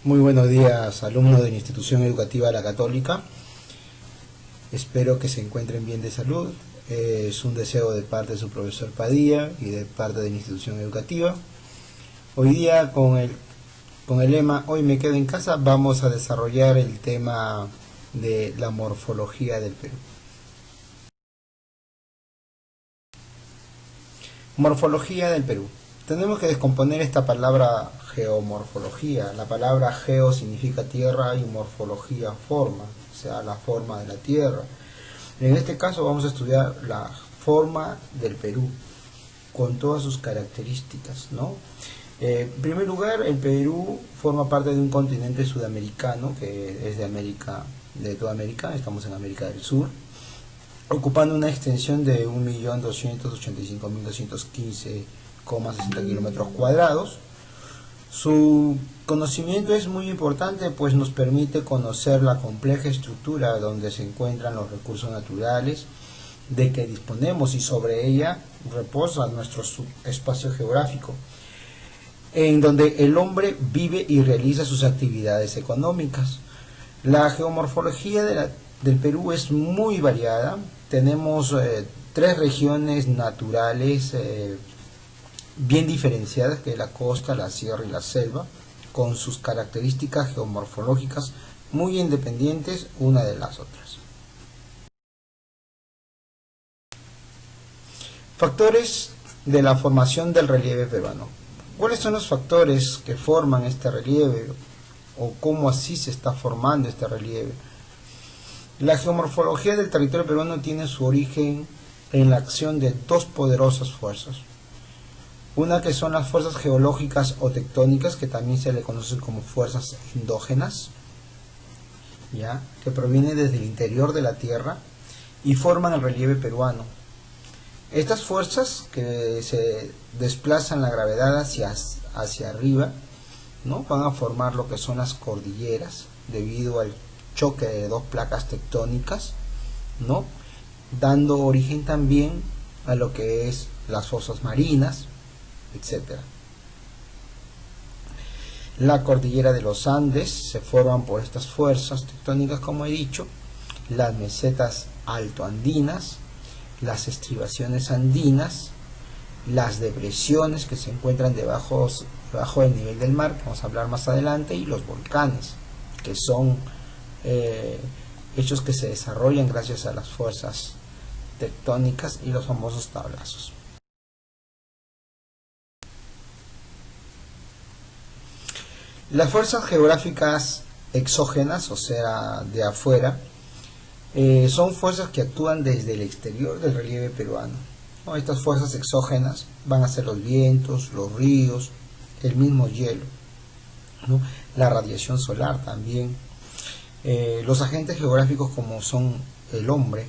Muy buenos días, alumnos de la Institución Educativa La Católica. Espero que se encuentren bien de salud. Es un deseo de parte de su profesor Padilla y de parte de la institución educativa. Hoy día con el lema Hoy me quedo en casa vamos a desarrollar el tema de la morfología del Perú. Morfología del Perú. Tenemos que descomponer esta palabra geomorfología. La palabra geo significa tierra y morfología forma, o sea, la forma de la tierra. En este caso vamos a estudiar la forma del Perú con todas sus características, ¿no? En primer lugar, el Perú forma parte de un continente sudamericano que es de toda América. Estamos en América del Sur, ocupando una extensión de 1.285.215,60 kilómetros cuadrados. Su conocimiento es muy importante, pues nos permite conocer la compleja estructura donde se encuentran los recursos naturales de que disponemos y sobre ella reposa nuestro espacio geográfico, en donde el hombre vive y realiza sus actividades económicas. La geomorfología del Perú es muy variada. Tenemos tres regiones naturales bien diferenciadas, que es la costa, la sierra y la selva, con sus características geomorfológicas muy independientes una de las otras. Factores de la formación del relieve peruano. ¿Cuáles son los factores que forman este relieve o cómo así se está formando este relieve? La geomorfología del territorio peruano tiene su origen en la acción de dos poderosas fuerzas. Una que son las fuerzas geológicas o tectónicas, que también se le conocen como fuerzas endógenas, ¿ya? Que provienen desde el interior de la tierra y forman el relieve peruano. Estas fuerzas que se desplazan la gravedad hacia arriba, ¿no? Van a formar lo que son las cordilleras debido al choque de dos placas tectónicas, ¿no? Dando origen también a lo que es las fosas marinas, etc. La cordillera de los Andes se forman por estas fuerzas tectónicas, como he dicho, las mesetas altoandinas, las estribaciones andinas, las depresiones que se encuentran debajo del nivel del mar, que vamos a hablar más adelante, y los volcanes, que son hechos que se desarrollan gracias a las fuerzas tectónicas y los famosos tablazos. Las fuerzas geográficas exógenas, o sea, de afuera, son fuerzas que actúan desde el exterior del relieve peruano, ¿no? Estas fuerzas exógenas van a ser los vientos, los ríos, el mismo hielo, ¿no? La radiación solar también, los agentes geográficos como son el hombre,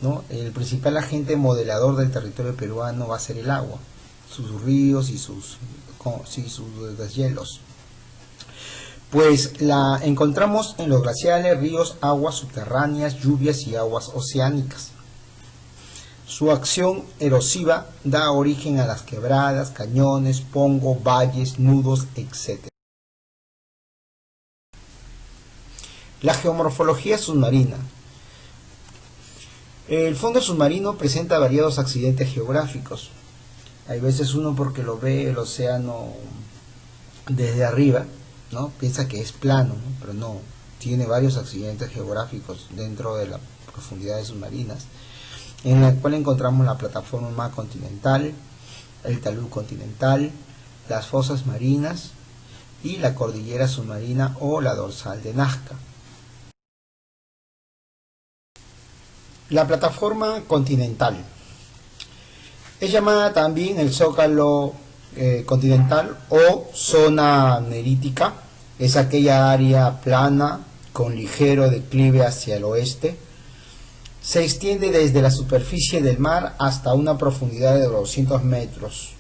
¿no? El principal agente modelador del territorio peruano va a ser el agua, sus ríos y sus deshielos. Pues la encontramos en los glaciares, ríos, aguas subterráneas, lluvias y aguas oceánicas. Su acción erosiva da origen a las quebradas, cañones, pongo, valles, nudos, etc. La geomorfología submarina. El fondo submarino presenta variados accidentes geográficos. Hay veces uno, porque lo ve el océano desde arriba, ¿no? Piensa que es plano, ¿no? Pero no, tiene varios accidentes geográficos dentro de las profundidades submarinas, en la cual encontramos la plataforma continental, el talud continental, las fosas marinas y la cordillera submarina o la dorsal de Nazca. La plataforma continental es llamada también el zócalo continental o zona nerítica. Es aquella área plana con ligero declive hacia el oeste. Se extiende desde la superficie del mar hasta una profundidad de 200 metros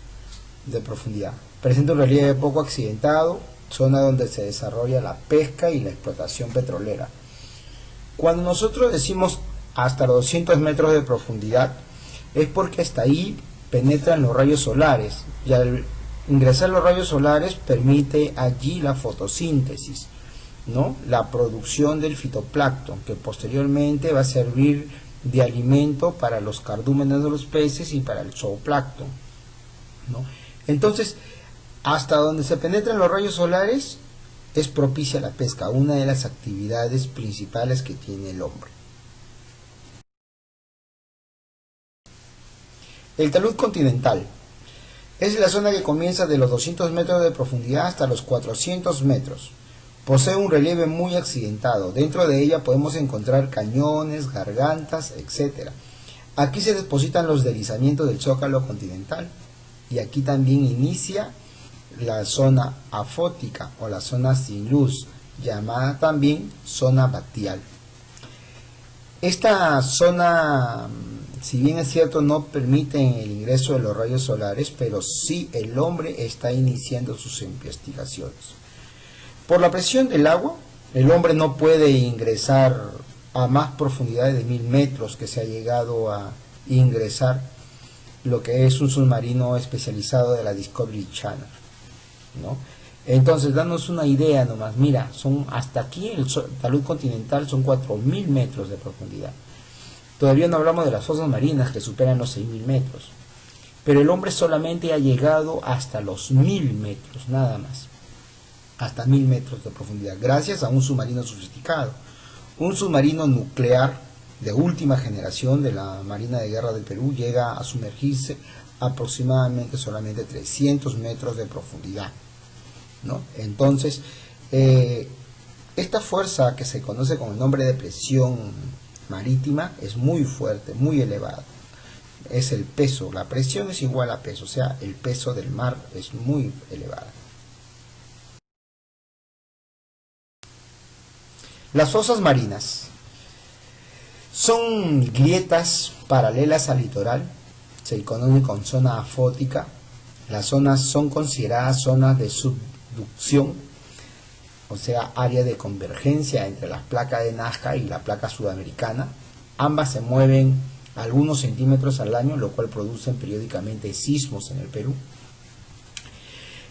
de profundidad. Presenta un relieve poco accidentado, zona donde se desarrolla la pesca y la explotación petrolera. Cuando nosotros decimos hasta los 200 metros de profundidad, es porque hasta ahí penetran los rayos solares y al ingresar los rayos solares permite allí la fotosíntesis, ¿no? La producción del fitoplancton, que posteriormente va a servir de alimento para los cardúmenes de los peces y para el zooplancton, ¿no? Entonces, hasta donde se penetran los rayos solares es propicia la pesca, una de las actividades principales que tiene el hombre. El talud continental es la zona que comienza de los 200 metros de profundidad hasta los 400 metros. Posee un relieve muy accidentado. Dentro de ella podemos encontrar cañones, gargantas, etc. Aquí se depositan los deslizamientos del zócalo continental y aquí también inicia la zona afótica o la zona sin luz, llamada también zona batial. Esta zona, si bien es cierto, no permite el ingreso de los rayos solares, pero sí el hombre está iniciando sus investigaciones. Por la presión del agua, el hombre no puede ingresar a más profundidades de 1000 metros que se ha llegado a ingresar lo que es un submarino especializado de la Discovery Channel, ¿no? Entonces, danos una idea nomás, mira, son hasta aquí el talud continental son 4000 metros de profundidad. Todavía no hablamos de las fosas marinas que superan los 6000 metros. Pero el hombre solamente ha llegado hasta los 1000 metros, nada más. Hasta 1000 metros de profundidad, gracias a un submarino sofisticado. Un submarino nuclear de última generación de la Marina de Guerra del Perú llega a sumergirse aproximadamente solamente 300 metros de profundidad, ¿no? Entonces, esta fuerza que se conoce con el nombre de presión marítima es muy fuerte, muy elevada. Es el peso, la presión es igual a peso, o sea, el peso del mar es muy elevado. Las fosas marinas son grietas paralelas al litoral, se conoce con zona afótica. Las zonas son consideradas zonas de subducción, o sea, área de convergencia entre la placa de Nazca y la placa sudamericana. Ambas se mueven algunos centímetros al año, lo cual producen periódicamente sismos en el Perú.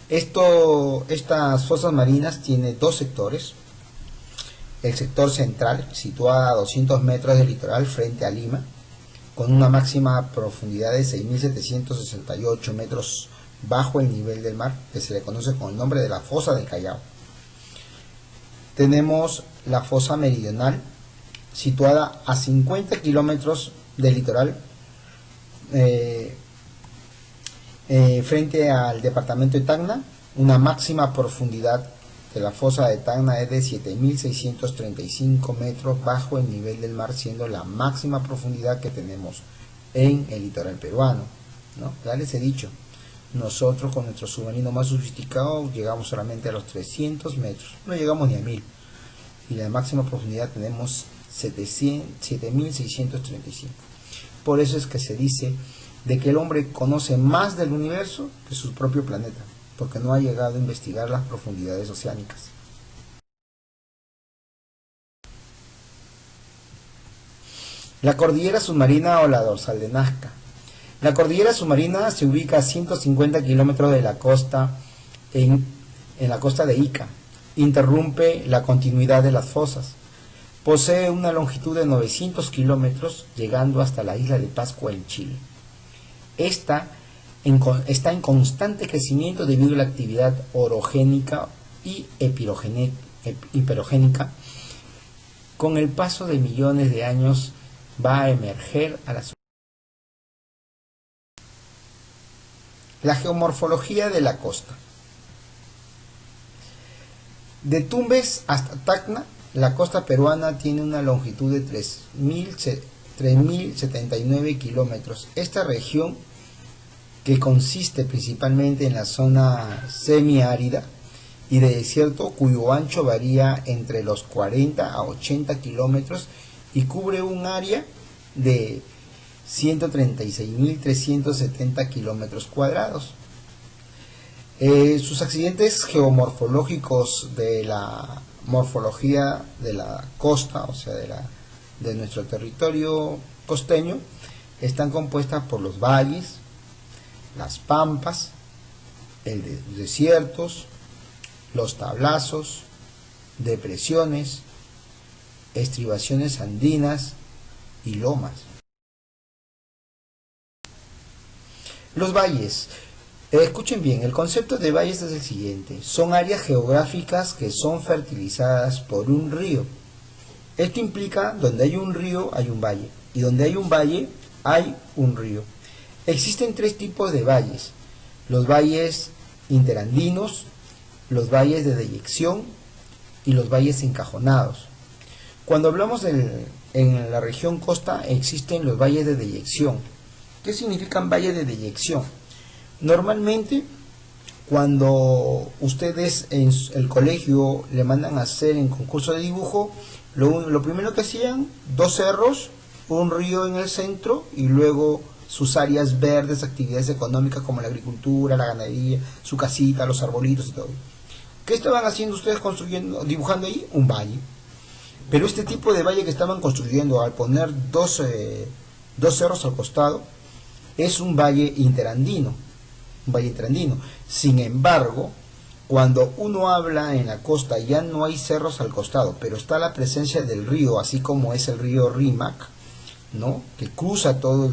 Estas fosas marinas tienen dos sectores. El sector central, situada a 200 metros del litoral frente a Lima, con una máxima profundidad de 6.768 metros bajo el nivel del mar, que se le conoce con el nombre de la fosa del Callao. Tenemos la fosa meridional, situada a 50 kilómetros del litoral, frente al departamento de Tacna. Una máxima profundidad de la fosa de Tacna es de 7.635 metros bajo el nivel del mar, siendo la máxima profundidad que tenemos en el litoral peruano, ¿no? Ya les he dicho, nosotros con nuestro submarino más sofisticado llegamos solamente a los 300 metros, no llegamos ni a 1000, y la máxima profundidad tenemos 7.635. Por eso es que se dice de que el hombre conoce más del universo que su propio planeta, porque no ha llegado a investigar las profundidades oceánicas. La cordillera submarina o la dorsal de Nazca. La cordillera submarina se ubica a 150 kilómetros de la costa en la costa de Ica. Interrumpe la continuidad de las fosas. Posee una longitud de 900 kilómetros, llegando hasta la isla de Pascua en Chile. Está en constante crecimiento debido a la actividad orogénica y hiperogénica. Con el paso de millones de años va a emerger a la superficie. La geomorfología de la costa. De Tumbes hasta Tacna, la costa peruana tiene una longitud de 3.079 kilómetros. Esta región, que consiste principalmente en la zona semiárida y de desierto, cuyo ancho varía entre los 40 a 80 kilómetros y cubre un área de 136.370 kilómetros cuadrados. Sus accidentes geomorfológicos de la morfología de la costa, o sea, de nuestro territorio costeño, están compuestas por los valles, las pampas, desiertos, los tablazos, depresiones, estribaciones andinas y lomas. Los valles. Escuchen bien, el concepto de valles es el siguiente. Son áreas geográficas que son fertilizadas por un río. Esto implica donde hay un río hay un valle, y donde hay un valle hay un río. Existen tres tipos de valles: los valles interandinos, los valles de deyección y los valles encajonados. Cuando hablamos en la región costa existen los valles de deyección. ¿Qué significan valles de deyección? Normalmente cuando ustedes en el colegio le mandan a hacer en concurso de dibujo, lo primero que hacían, 2 cerros, un río en el centro y luego sus áreas verdes, actividades económicas como la agricultura, la ganadería, su casita, los arbolitos y todo. ¿Qué estaban haciendo ustedes construyendo, dibujando ahí? Un valle. Pero este tipo de valle que estaban construyendo al poner dos cerros al costado es un valle interandino. Un valle interandino. Sin embargo, cuando uno habla en la costa ya no hay cerros al costado, pero está la presencia del río, así como es el río Rímac, ¿no? que cruza todo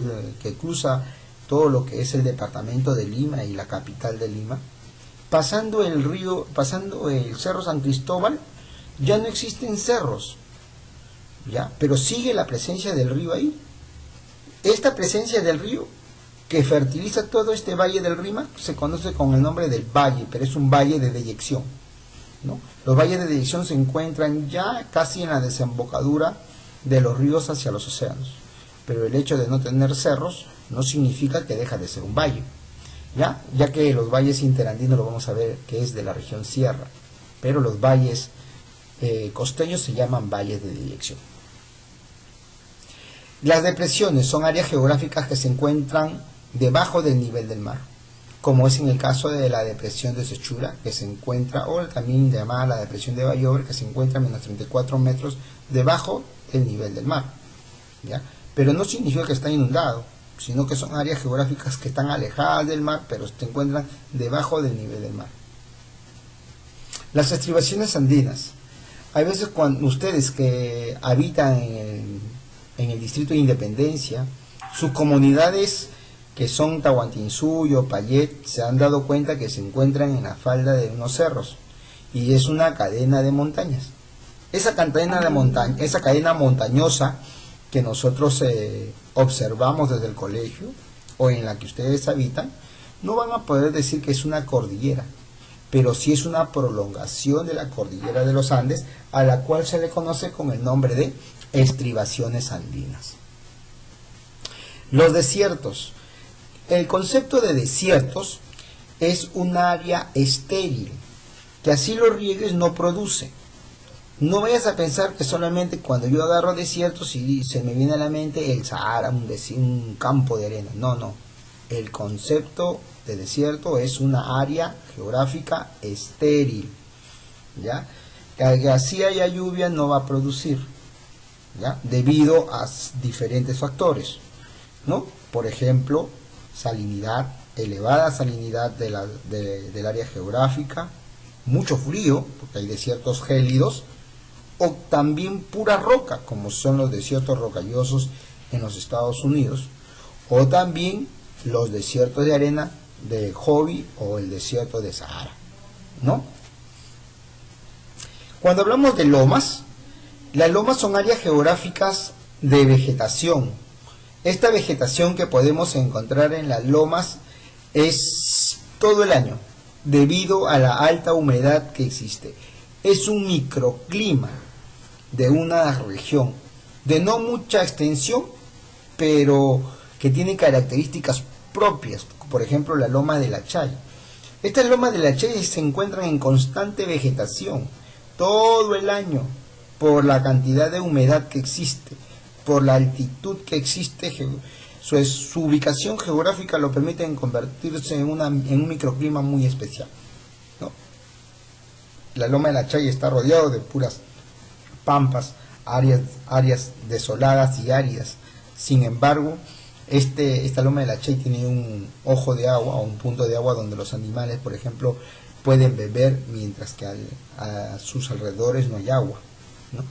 lo que es el departamento de Lima y la capital de Lima. Pasando el cerro San Cristóbal, ya no existen cerros, ¿ya? Pero sigue la presencia del río ahí. Esta presencia del río que fertiliza todo este valle del Rímac se conoce con el nombre del valle, pero es un valle de deyección, ¿no? Los valles de deyección se encuentran ya casi en la desembocadura de los ríos hacia los océanos, pero el hecho de no tener cerros no significa que deja de ser un valle, ya que los valles interandinos lo vamos a ver que es de la región sierra, pero los valles costeños se llaman valles de deyección. Las depresiones son áreas geográficas que se encuentran debajo del nivel del mar, como es en el caso de la depresión de Sechura, que se encuentra, o también llamada la depresión de Bayobre, que se encuentra a menos 34 metros debajo del nivel del mar, ¿ya? Pero no significa que está inundado, sino que son áreas geográficas que están alejadas del mar, pero se encuentran debajo del nivel del mar. Las estribaciones andinas. Hay veces cuando ustedes que habitan en el distrito de Independencia, sus comunidades que son Tahuantinsuyo, Payet, se han dado cuenta que se encuentran en la falda de unos cerros y es una cadena de montañas. Esa cadena montañosa que nosotros observamos desde el colegio o en la que ustedes habitan, no van a poder decir que es una cordillera, pero sí es una prolongación de la cordillera de los Andes, a la cual se le conoce con el nombre de estribaciones andinas. Los desiertos. El concepto de desiertos es un área estéril, que así lo riegues no produce. No vayas a pensar que solamente cuando yo agarro desiertos y se me viene a la mente el Sahara, un campo de arena. No. El concepto de desierto es una área geográfica estéril, ¿ya? Que así haya lluvia no va a producir, ¿ya? Debido a diferentes factores, ¿no? Por ejemplo, salinidad, elevada salinidad del área geográfica, mucho frío, porque hay desiertos gélidos, o también pura roca, como son los desiertos rocallosos en los Estados Unidos, o también los desiertos de arena de Gobi o el desierto de Sahara, ¿no? Cuando hablamos de lomas, las lomas son áreas geográficas de vegetación. Esta vegetación que podemos encontrar en las lomas es todo el año, debido a la alta humedad que existe. Es un microclima de una región de no mucha extensión, pero que tiene características propias, por ejemplo la loma de la Chay. Estas lomas de la Chay se encuentran en constante vegetación todo el año por la cantidad de humedad que existe, por la altitud que existe. Su ubicación geográfica lo permite convertirse en un microclima muy especial, ¿no? La loma de la Chay está rodeado de puras pampas, áreas desoladas y áridas. Sin embargo, Esta loma de la Chey tiene un ojo de agua o un punto de agua donde los animales, por ejemplo, pueden beber, mientras que a sus alrededores no hay agua, ¿no?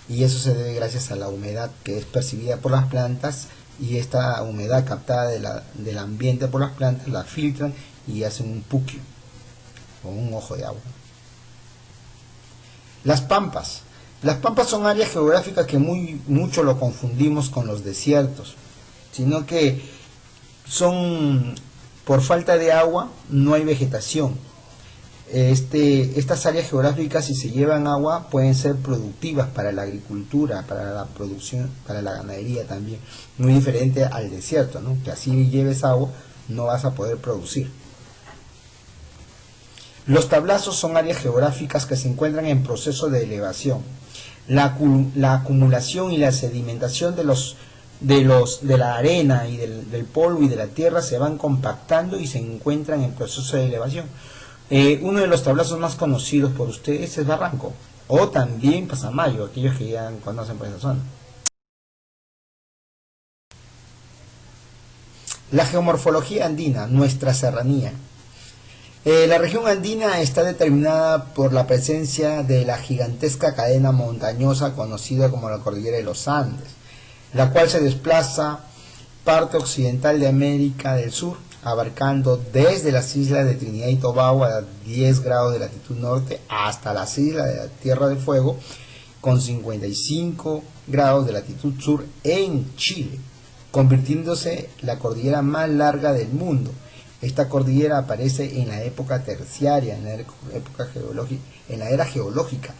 Y eso se debe gracias a la humedad que es percibida por las plantas, y esta humedad captada del ambiente por las plantas la filtran y hacen un puquio o un ojo de agua. Las pampas. Las pampas son áreas geográficas que mucho lo confundimos con los desiertos, sino que son, por falta de agua, no hay vegetación. Estas áreas geográficas, si se llevan agua, pueden ser productivas para la agricultura, para la producción, para la ganadería también. Muy diferente al desierto, ¿no? Que así lleves agua, no vas a poder producir. Los tablazos son áreas geográficas que se encuentran en proceso de elevación. La acumulación y la sedimentación de la arena y del polvo y de la tierra se van compactando y se encuentran en proceso de elevación. Uno de los tablazos más conocidos por ustedes es Barranco, o también Pasamayo, aquellos que ya conocen por esa zona. La geomorfología andina, nuestra serranía. La región andina está determinada por la presencia de la gigantesca cadena montañosa conocida como la Cordillera de los Andes, la cual se desplaza parte occidental de América del Sur, abarcando desde las islas de Trinidad y Tobago a 10 grados de latitud norte hasta las islas de la Tierra del Fuego con 55 grados de latitud sur en Chile, convirtiéndose la cordillera más larga del mundo. Esta cordillera aparece en la época terciaria, en la era geológica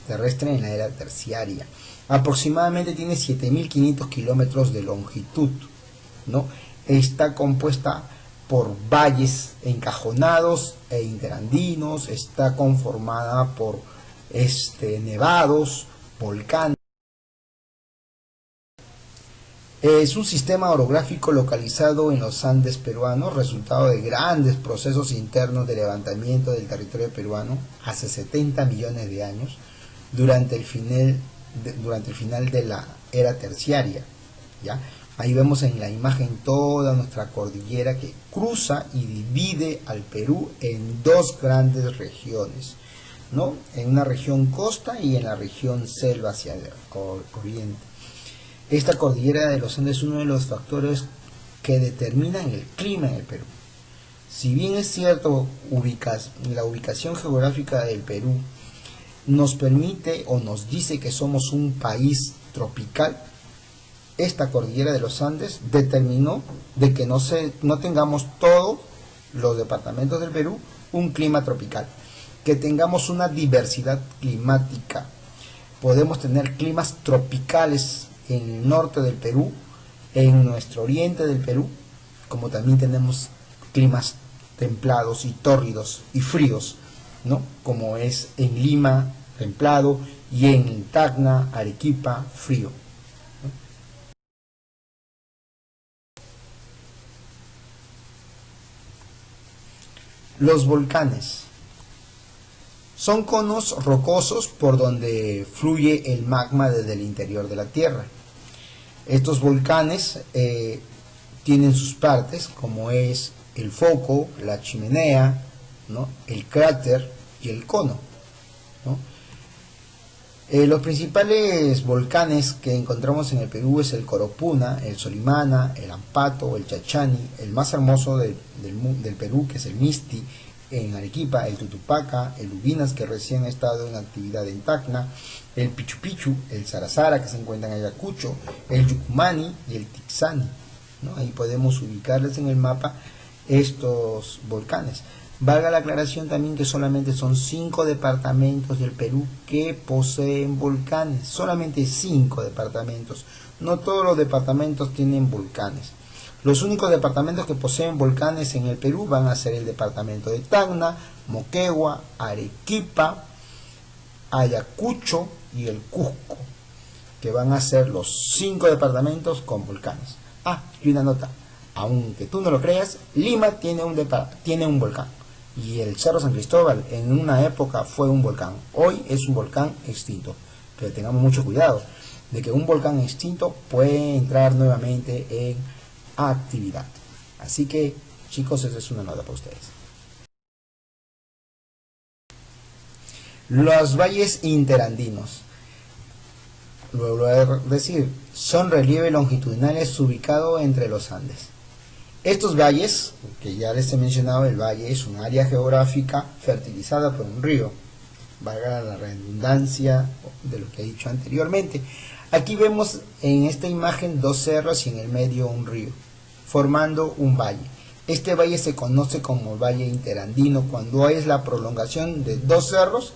terrestre, en la era terciaria. Aproximadamente tiene 7.500 kilómetros de longitud, ¿no? Está compuesta por valles encajonados e interandinos, está conformada por nevados, volcanes. Es un sistema orográfico localizado en los Andes peruanos, resultado de grandes procesos internos de levantamiento del territorio peruano hace 70 millones de años, durante el final de la era terciaria, ¿ya? Ahí vemos en la imagen toda nuestra cordillera que cruza y divide al Perú en dos grandes regiones, ¿no? En una región costa y en la región selva hacia el oriente. Esta cordillera de los Andes es uno de los factores que determinan el clima en el Perú. Si bien es cierto, la ubicación geográfica del Perú nos permite o nos dice que somos un país tropical, esta cordillera de los Andes determinó de que no tengamos todos los departamentos del Perú un clima tropical, que tengamos una diversidad climática. Podemos tener climas tropicales en el norte del Perú, en nuestro oriente del Perú, como también tenemos climas templados y tórridos y fríos, ¿no? Como es en Lima, templado, y en Tacna, Arequipa, frío, ¿no? Los volcanes son conos rocosos por donde fluye el magma desde el interior de la Tierra. Estos volcanes tienen sus partes, como es el foco, la chimenea, ¿no? El cráter y el cono, ¿no? Los principales volcanes que encontramos en el Perú es el Coropuna, el Solimana, el Ampato, el Chachani, el más hermoso del Perú, que es el Misti, en Arequipa, el Tutupaca, el Ubinas, que recién ha estado en actividad en Tacna, el Pichu Pichu, el Sarasara, que se encuentra en Ayacucho, el Yucumani y el Tixani, ¿no? Ahí podemos ubicarles en el mapa estos volcanes. Valga la aclaración también que solamente son 5 departamentos del Perú que poseen volcanes, solamente 5 departamentos, no todos los departamentos tienen volcanes. Los únicos departamentos que poseen volcanes en el Perú van a ser el departamento de Tacna, Moquegua, Arequipa, Ayacucho y el Cusco, que van a ser los 5 departamentos con volcanes. Y una nota, aunque tú no lo creas, Lima tiene un volcán, y el Cerro San Cristóbal en una época fue un volcán, hoy es un volcán extinto, pero tengamos mucho cuidado. de que un volcán extinto puede entrar nuevamente en actividad. Así que, chicos, esa es una nota para ustedes. Los valles interandinos, lo voy a decir, son relieves longitudinales ubicados entre los Andes. Estos valles, que ya les he mencionado, el valle es un área geográfica fertilizada por un río, valga la redundancia de lo que he dicho anteriormente. Aquí vemos en esta imagen dos cerros y en el medio un río, formando un valle. Este valle se conoce como valle interandino cuando es la prolongación de dos cerros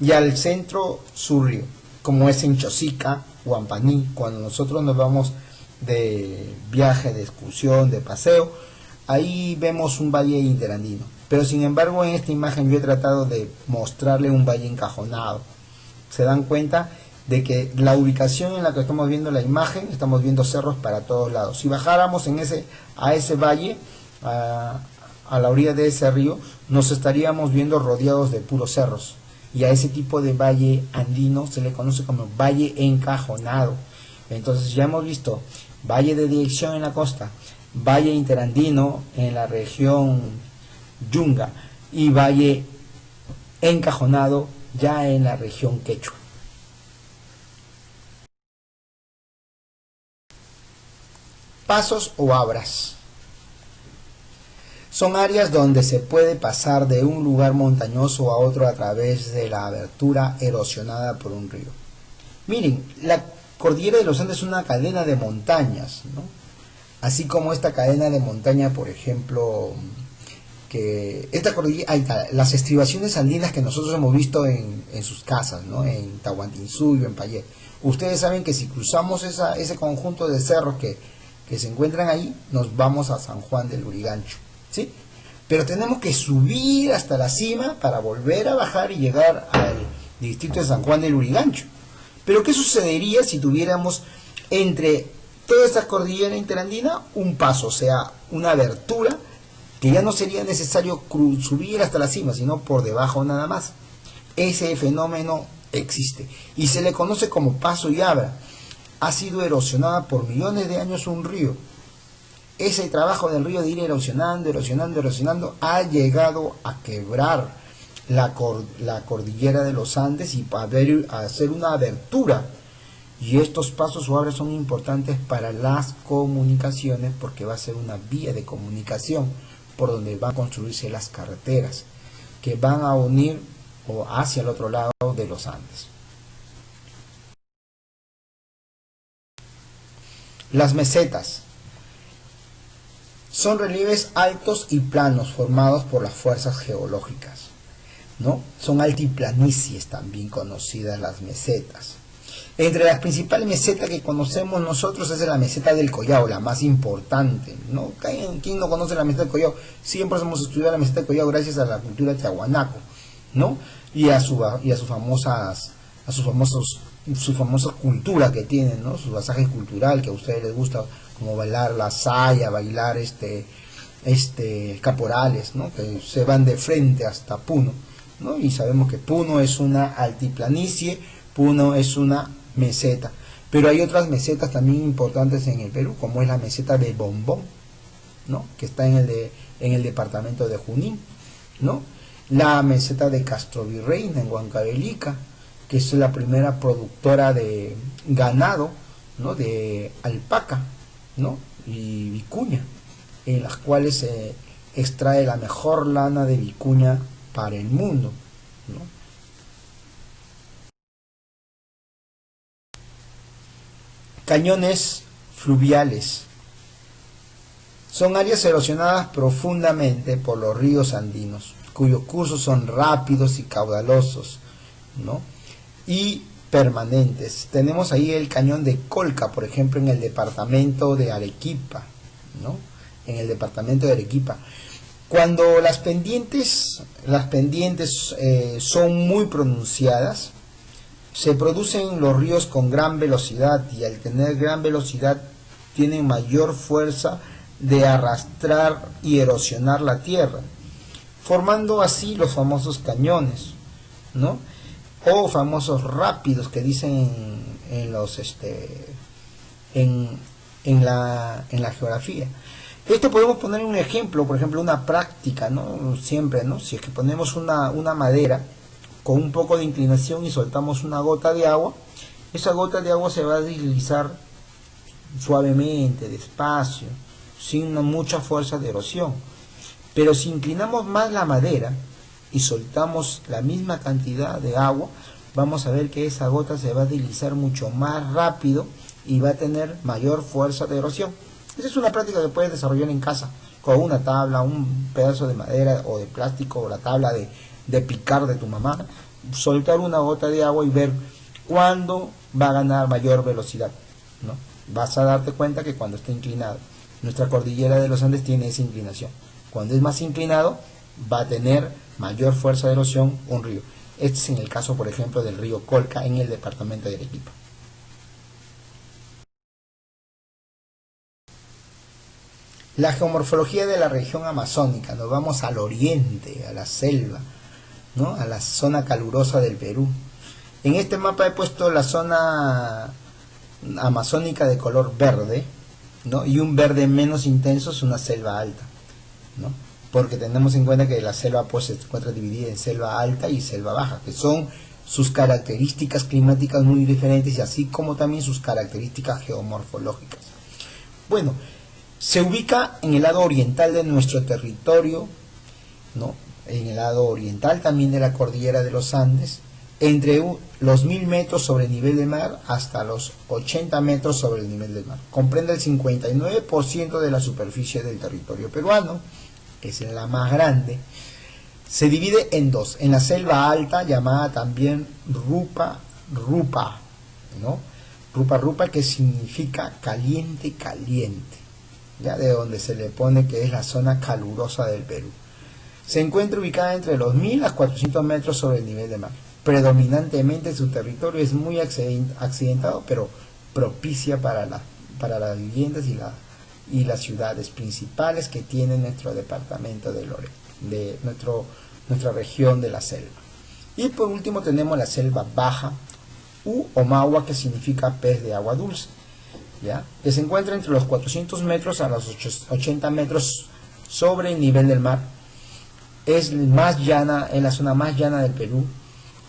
y al centro su río, como es en Chosica o Ampaní. Cuando nosotros nos vamos de viaje, de excursión, de paseo, ahí vemos un valle interandino. Pero sin embargo en esta imagen yo he tratado de mostrarle un valle encajonado. Se dan cuenta de que la ubicación en la que estamos viendo la imagen, estamos viendo cerros para todos lados. Si bajáramos a ese valle, a la orilla de ese río, nos estaríamos viendo rodeados de puros cerros. Y a ese tipo de valle andino se le conoce como valle encajonado. Entonces ya hemos visto valle de dirección en la costa, valle interandino en la región Yunga y valle encajonado ya en la región Quechua. Pasos o abras. Son áreas donde se puede pasar de un lugar montañoso a otro a través de la abertura erosionada por un río. Miren, la cordillera de los Andes es una cadena de montañas, ¿no? Así como esta cadena de montaña, por ejemplo, que esta cordillera, las estribaciones andinas que nosotros hemos visto en sus casas, ¿no? En Tahuantinsuyo, en Payé. Ustedes saben que si cruzamos ese conjunto de cerros que se encuentran ahí, nos vamos a San Juan del Lurigancho, ¿sí? Pero tenemos que subir hasta la cima para volver a bajar y llegar al distrito de San Juan del Lurigancho. Pero ¿qué sucedería si tuviéramos entre toda esta cordillera interandina un paso, o sea, una abertura, que ya no sería necesario subir hasta la cima, sino por debajo nada más? Ese fenómeno existe y se le conoce como paso y abra. Ha sido erosionada por millones de años un río. Ese trabajo del río de ir erosionando, ha llegado a quebrar la cordillera de los Andes y a hacer una abertura. Y estos pasos o abras son importantes para las comunicaciones porque va a ser una vía de comunicación por donde van a construirse las carreteras que van a unir o hacia el otro lado de los Andes. Las mesetas son relieves altos y planos formados por las fuerzas geológicas, ¿no? Son altiplanicies también conocidas las mesetas. Entre las principales mesetas que conocemos nosotros es la meseta del Collao, la más importante, ¿no? ¿Quién no conoce la meseta del Collao? Siempre hemos estudiado la meseta del Collao gracias a la cultura tiahuanaco, ¿no? Y a su famosa cultura que tienen, ¿no? Su pasaje cultural que a ustedes les gusta, como bailar la saya, bailar caporales, ¿no? Que se van de frente hasta Puno, ¿no? Y sabemos que Puno es una altiplanicie, Puno es una meseta, pero hay otras mesetas también importantes en el Perú, como es la meseta de Bombón, ¿no? Que está en el departamento de Junín, ¿no? La meseta de Castrovirreyna en Huancavelica, que es la primera productora de ganado, ¿no? De alpaca, ¿no? Y vicuña, en las cuales se extrae la mejor lana de vicuña para el mundo, ¿no? Cañones fluviales son áreas erosionadas profundamente por los ríos andinos, cuyos cursos son rápidos y caudalosos, ¿no? Y permanentes. Tenemos ahí el cañón de Colca, por ejemplo, en el departamento de Arequipa, ¿no? En el departamento de Arequipa. Cuando las pendientes son muy pronunciadas, se producen los ríos con gran velocidad y al tener gran velocidad tienen mayor fuerza de arrastrar y erosionar la tierra, formando así los famosos cañones, ¿no? O famosos rápidos que dicen en la geografía. Esto podemos poner un ejemplo, por ejemplo, una práctica, ¿no? Siempre, ¿no? Si es que ponemos una madera con un poco de inclinación y soltamos una gota de agua, esa gota de agua se va a deslizar suavemente, despacio, sin mucha fuerza de erosión. Pero si inclinamos más la madera y soltamos la misma cantidad de agua, vamos a ver que esa gota se va a deslizar mucho más rápido y va a tener mayor fuerza de erosión. Esa es una práctica que puedes desarrollar en casa, con una tabla, un pedazo de madera o de plástico, o la tabla de picar de tu mamá, soltar una gota de agua y ver cuándo va a ganar mayor velocidad, ¿no? Vas a darte cuenta que cuando está inclinado, nuestra cordillera de los Andes tiene esa inclinación. Cuando es más inclinado, va a tener mayor fuerza de erosión un río. Este es en el caso, por ejemplo, del río Colca en el departamento de Arequipa. La geomorfología de la región amazónica, nos vamos al oriente, a la selva, ¿no? A la zona calurosa del Perú. En este mapa he puesto la zona amazónica de color verde, ¿no? Y un verde menos intenso es una selva alta, ¿no? Porque tenemos en cuenta que la selva pues se encuentra dividida en selva alta y selva baja, que son sus características climáticas muy diferentes y así como también sus características geomorfológicas. Bueno, se ubica en el lado oriental de nuestro territorio, ¿no? En el lado oriental también de la cordillera de los Andes, entre los 1000 metros sobre el nivel del mar hasta los 80 metros sobre el nivel del mar. Comprende el 59% de la superficie del territorio peruano, es la más grande. Se divide en dos, en la selva alta, llamada también Rupa Rupa, ¿no? Rupa Rupa, que significa caliente, caliente, ya de donde se le pone que es la zona calurosa del Perú. Se encuentra ubicada entre los 1000 a 400 metros sobre el nivel del mar. Predominantemente su territorio es muy accidentado, pero propicia para las viviendas y las ciudades principales que tiene nuestro departamento de Lore, de nuestra región de la selva. Y por último tenemos la selva baja, u Omagua, que significa pez de agua dulce, ¿ya? Que se encuentra entre los 400 metros a los 80 metros sobre el nivel del mar. Es más llana, es la zona más llana del Perú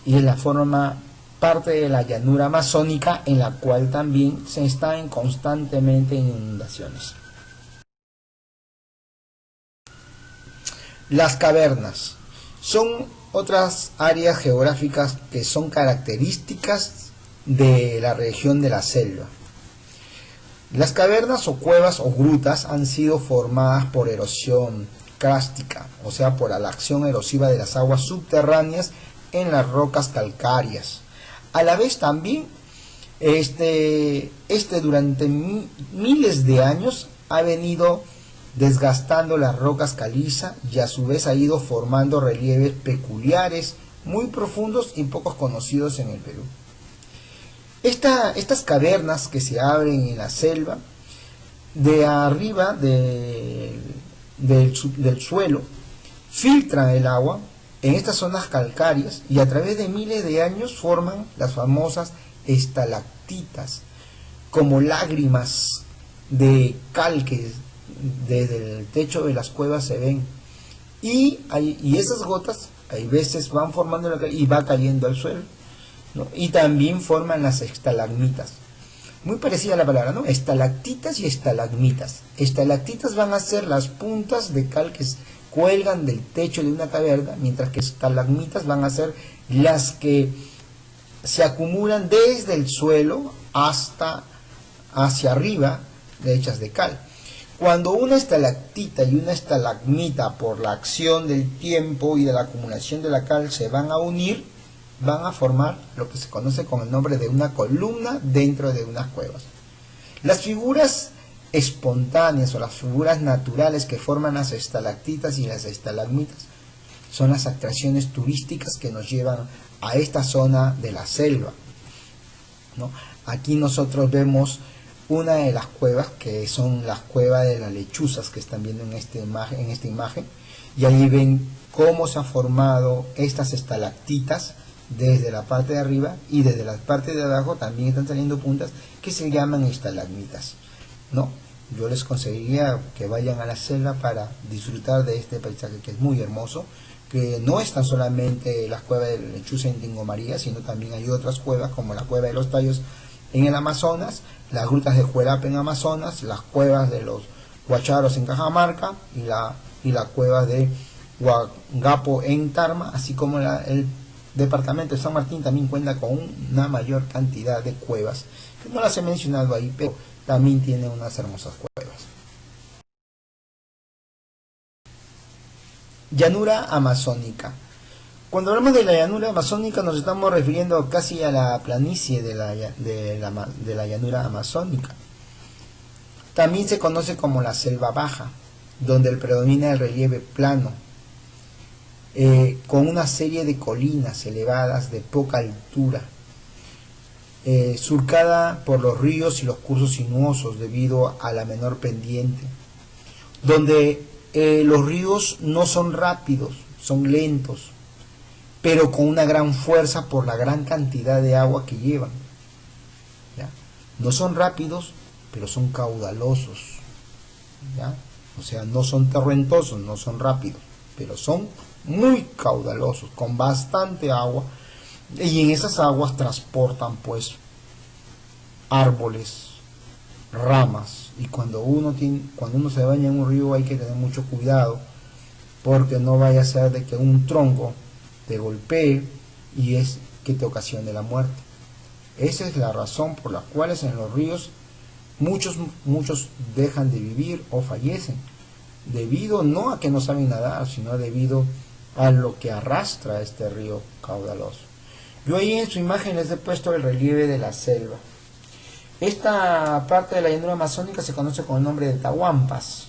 y es la forma parte de la llanura amazónica, en la cual también se están constantemente en inundaciones. Las cavernas son otras áreas geográficas que son características de la región de la selva. Las cavernas o cuevas o grutas han sido formadas por erosión cárstica, o sea, por la acción erosiva de las aguas subterráneas en las rocas calcáreas. A la vez también, durante miles de años ha venido desgastando las rocas caliza y a su vez ha ido formando relieves peculiares, muy profundos y pocos conocidos en el Perú. Estas cavernas que se abren en la selva, de arriba del suelo, filtran el agua en estas zonas calcáreas y a través de miles de años forman las famosas estalactitas, como lágrimas de cal que desde el techo de las cuevas se ven, y esas gotas hay veces van formando y va cayendo al suelo, ¿no? Y también forman las estalagmitas, muy parecida a la palabra, ¿no? Estalactitas y estalagmitas. Estalactitas van a ser las puntas de cal que cuelgan del techo de una caverna, mientras que estalagmitas van a ser las que se acumulan desde el suelo hasta hacia arriba, hechas de cal. Cuando una estalactita y una estalagmita, por la acción del tiempo y de la acumulación de la cal, se van a unir, van a formar lo que se conoce con el nombre de una columna dentro de unas cuevas. Las figuras espontáneas o las figuras naturales que forman las estalactitas y las estalagmitas son las atracciones turísticas que nos llevan a esta zona de la selva, ¿no? Aquí nosotros vemos una de las cuevas, que son las cuevas de las lechuzas, que están viendo en esta imagen, y ahí ven cómo se han formado estas estalactitas desde la parte de arriba y desde la parte de abajo también están saliendo puntas que se llaman estalagmitas, ¿no? Yo les conseguiría que vayan a la selva para disfrutar de este paisaje que es muy hermoso, que no están solamente las cuevas de Lechuza en Tingo María, sino también hay otras cuevas como la cueva de los Tallos en el Amazonas, las grutas de Juelape en Amazonas, las cuevas de los Huacharos en Cajamarca y la cueva de Huangapo en Tarma, así como el departamento de San Martín también cuenta con una mayor cantidad de cuevas, que no las he mencionado ahí, pero también tiene unas hermosas cuevas. Llanura amazónica. Cuando hablamos de la llanura amazónica nos estamos refiriendo casi a la planicie de la llanura amazónica. También se conoce como la selva baja, donde predomina el relieve plano, con una serie de colinas elevadas de poca altura, surcada por los ríos y los cursos sinuosos debido a la menor pendiente, donde los ríos no son rápidos, son lentos, pero con una gran fuerza por la gran cantidad de agua que llevan. ¿Ya? No son rápidos, pero son caudalosos. ¿Ya? O sea, no son torrentosos, no son rápidos, pero son muy caudalosos, con bastante agua, y en esas aguas transportan pues árboles, ramas, y cuando uno se baña en un río hay que tener mucho cuidado, porque no vaya a ser de que un tronco te golpee y es que te ocasione la muerte. Esa es la razón por la cual en los ríos muchos dejan de vivir o fallecen, debido no a que no saben nadar, sino debido a lo que arrastra este río caudaloso. Yo ahí en su imagen les he puesto el relieve de la selva. Esta parte de la llanura amazónica se conoce con el nombre de tahuampas.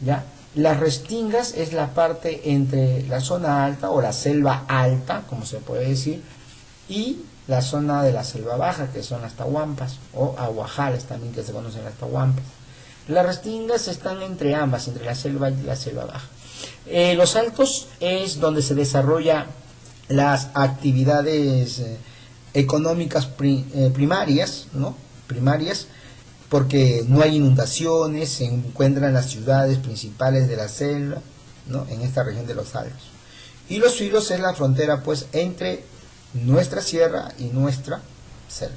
¿Ya? Las restingas es la parte entre la zona alta o la selva alta, como se puede decir, y la zona de la selva baja, que son las tahuampas, o aguajales también, que se conocen las tahuampas. Las restingas están entre ambas, entre la selva y la selva baja. Los altos es donde se desarrolla las actividades económicas primarias, ¿no? Primarias, porque no hay inundaciones, se encuentran las ciudades principales de la selva, ¿no? En esta región de los altos. Y los filos es la frontera pues entre nuestra sierra y nuestra selva.